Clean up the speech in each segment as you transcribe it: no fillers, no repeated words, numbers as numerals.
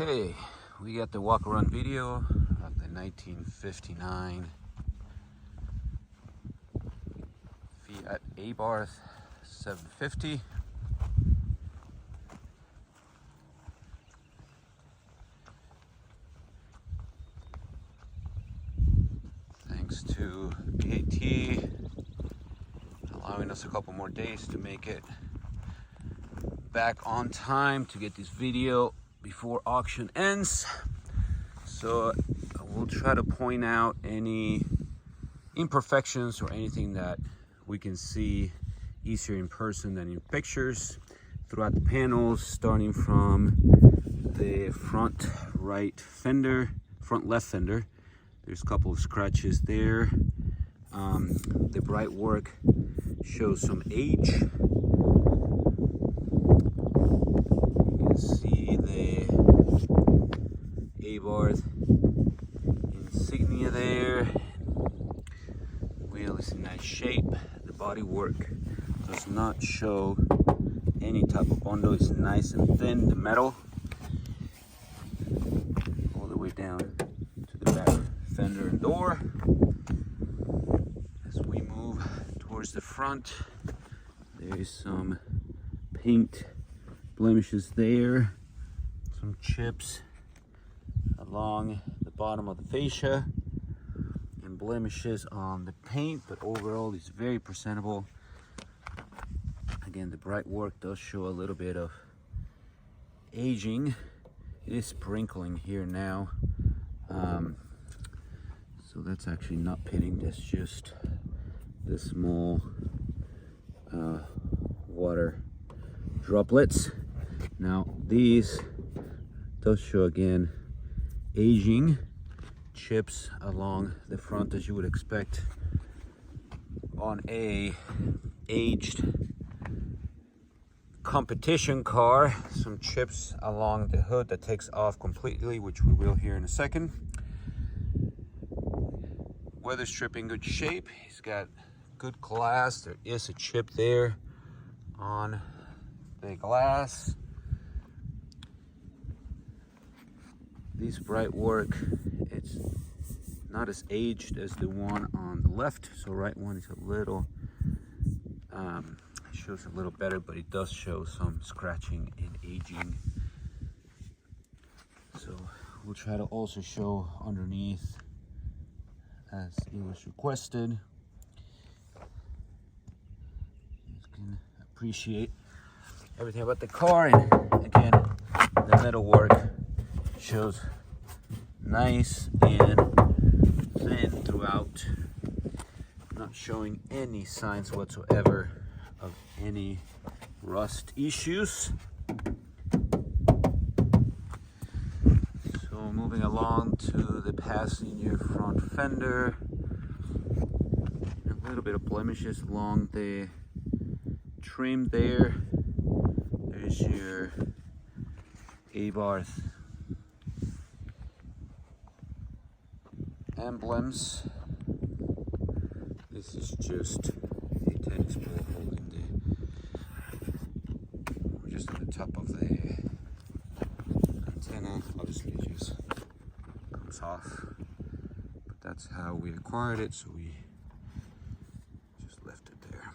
Okay, we got the walk around video of the 1959 Fiat Abarth 750. Thanks to KT allowing us a couple more days to make it back on time to get this video before auction ends. So I will try to point out any imperfections or anything that we can see easier in person than in pictures throughout the panels, starting from the front left fender. There's a couple of scratches there. The bright work shows some age. You can see the Abarth insignia there. Wheel is in nice shape. The body work does not show any type of bundle. It's nice and thin, the metal, all the way down to the back fender and door. As we move towards the front, there is some paint blemishes there, some chips along the bottom of the fascia, and blemishes on the paint, but overall it's very presentable. Again, the bright work does show a little bit of aging. It is sprinkling here now, so that's actually not pitting, that's just the small water droplets. Now these does show again aging, chips along the front as you would expect on a aged competition car. Some chips along the hood that takes off completely, which we will here in a second. Weather strip in good shape. He's got good glass. There is a chip there on the glass. This bright work, it's not as aged as the one on the left, so right one is a little shows a little better, but it does show some scratching and aging. So we'll try to also show underneath as it was requested. You can appreciate everything about the car, and again, the metal work shows nice and thin throughout, not showing any signs whatsoever of any rust issues. So moving along to the passenger front fender, a little bit of blemishes along the trim there. There's your Abarth emblems. This is just a tennis ball holding just on the top of the antenna. Obviously it just comes off, but that's how we acquired it, so we just left it there.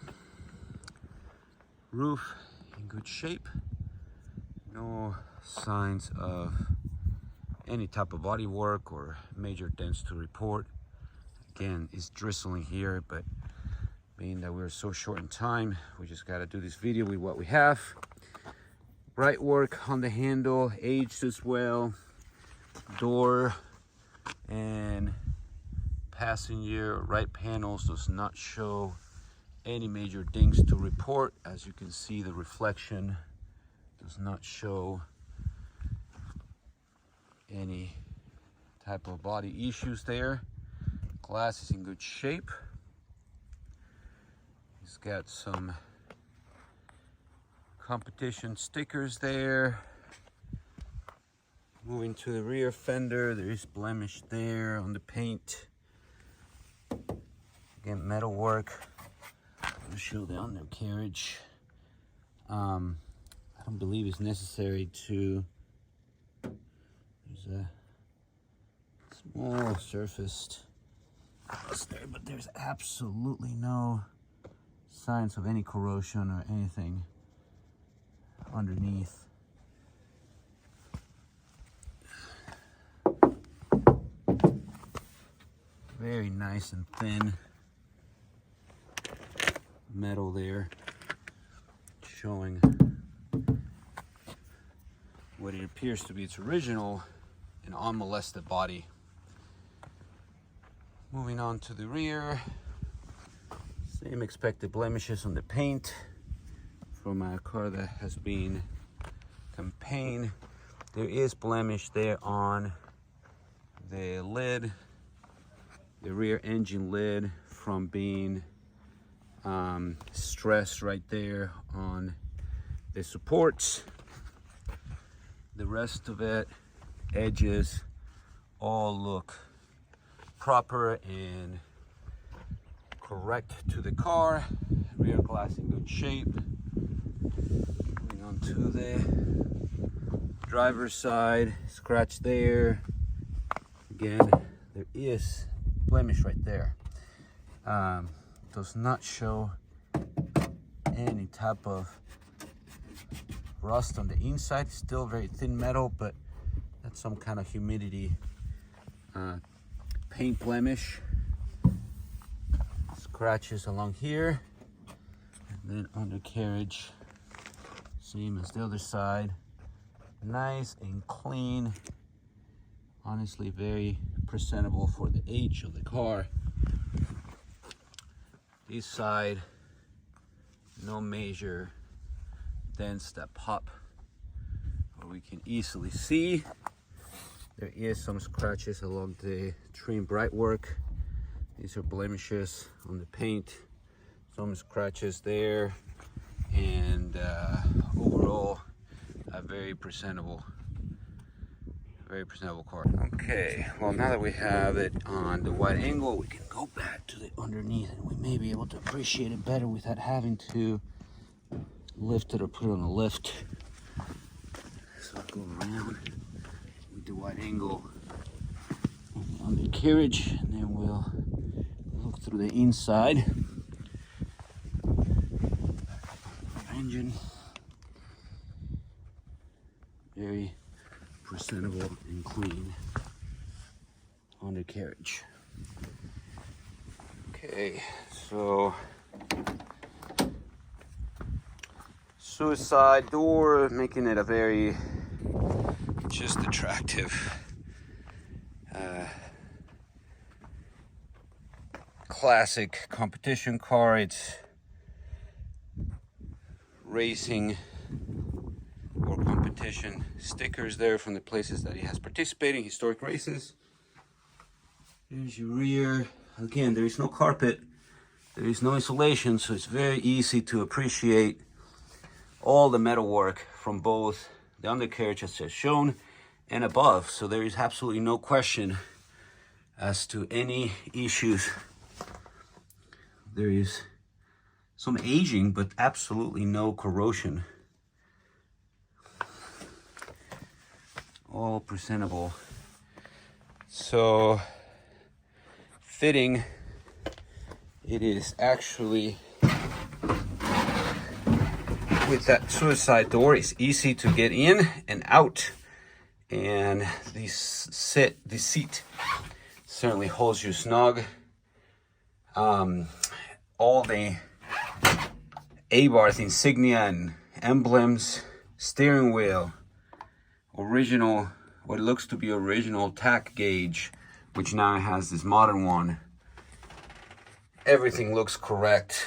Roof in good shape, no signs of any type of body work or major dents to report. Again, it's drizzling here, but being that we're so short in time, we just got to do this video with what we have. Bright work on the handle, aged as well. Door and passenger right panels does not show any major dings to report. As you can see, the reflection does not show any type of body issues there. Glass is in good shape. He's got some competition stickers there. Moving to the rear fender, there is blemish there on the paint. Again, metal work. I'll show the undercarriage. I don't believe it's necessary to There's a small surfaced rust there, but there's absolutely no signs of any corrosion or anything underneath. Very nice and thin metal there, showing what it appears to be its original and unmolested body. Moving on to the rear, same expected blemishes on the paint from a car that has been campaigned. There is blemish there on the lid, the rear engine lid, from being stressed right there on the supports. The rest of it, edges, all look proper and correct to the car. Rear glass in good shape. Moving on to the driver's side, scratch there. Again, there is blemish right there. Does not show any type of rust on the inside. Still very thin metal, but that's some kind of humidity paint blemish. Scratches along here, and then undercarriage, same as the other side. Nice and clean. Honestly, very presentable for the age of the car. This side, no major dents that pop or we can easily see. There is some scratches along the trim brightwork. These are blemishes on the paint, some scratches there, and overall a very presentable car. Okay, well, now that we have it on the wide angle, we can go back to the underneath and we may be able to appreciate it better without having to lift it or put it on a lift. So I'll go around with the wide angle on the undercarriage, and then we'll look through the inside. Engine, very presentable and clean undercarriage. Okay, so suicide door, making it a very just attractive classic competition car. It's racing or competition stickers there from the places that he has participated in, historic races. There's your rear. Again, there is no carpet, there is no insulation, so it's very easy to appreciate all the metalwork from both the undercarriage as shown and above. So there is absolutely no question as to any issues. There is some aging, but absolutely no corrosion. All presentable. So fitting, it is actually, with that suicide door, it's easy to get in and out, and the seat certainly holds you snug. All the Abarth insignia and emblems, steering wheel, original, what looks to be original tack gauge, which now has this modern one. Everything looks correct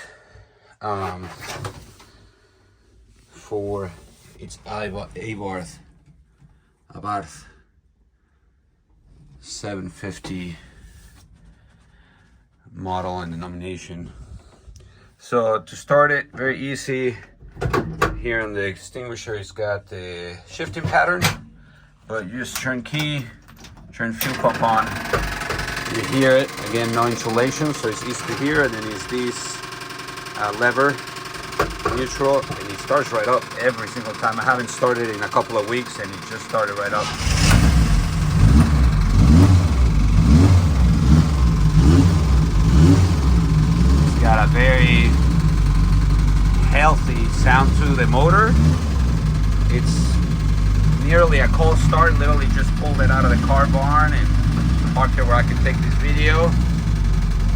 for its Abarth 750 model and denomination. So to start it, very easy. Here on the extinguisher, it's got the shifting pattern, but you just turn key, turn fuel pump on. You hear it, again, no insulation, so it's easy to hear. And then it's this lever, neutral, and it starts right up every single time. I haven't started in a couple of weeks, and it just started right up. Got a very healthy sound to the motor. It's nearly a cold start. Literally just pulled it out of the car barn and parked it where I could take this video.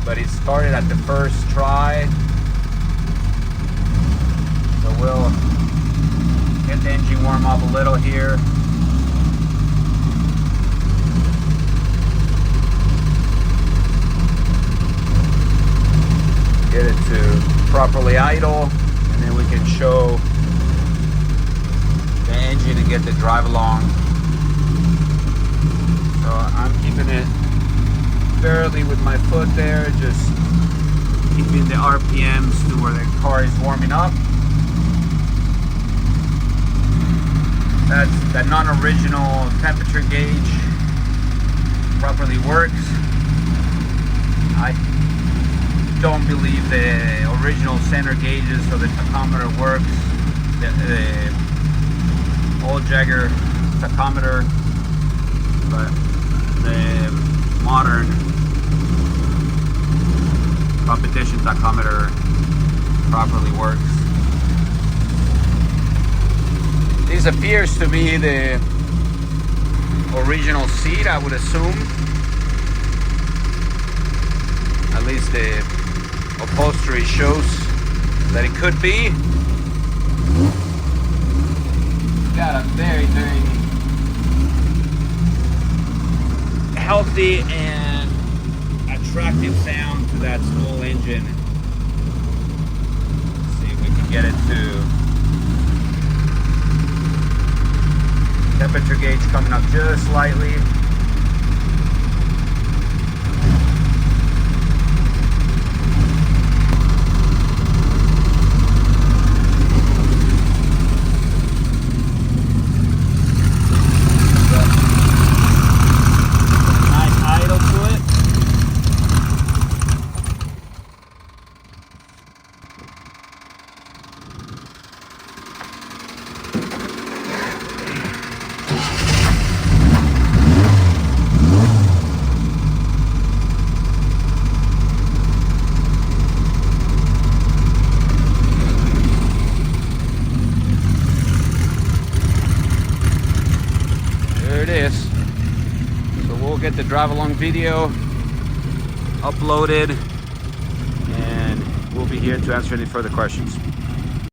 But it started at the first try. So we'll get the engine warm up a little here. Get it to properly idle, and then we can show the engine and get the drive along. So I'm keeping it barely with my foot there, just keeping the RPMs to where the car is warming up. That non-original temperature gauge properly works. I don't believe the original center gauges of the tachometer works. The old Jagger tachometer, but the modern competition tachometer properly works. This appears to be the original seat, I would assume. At least the upholstery shows that it could be. Got a very, very healthy and attractive sound to that small engine. Let's see if we can get it to temperature gauge coming up just slightly. It is. So we'll get the drive along video uploaded, and we'll be here to answer any further questions.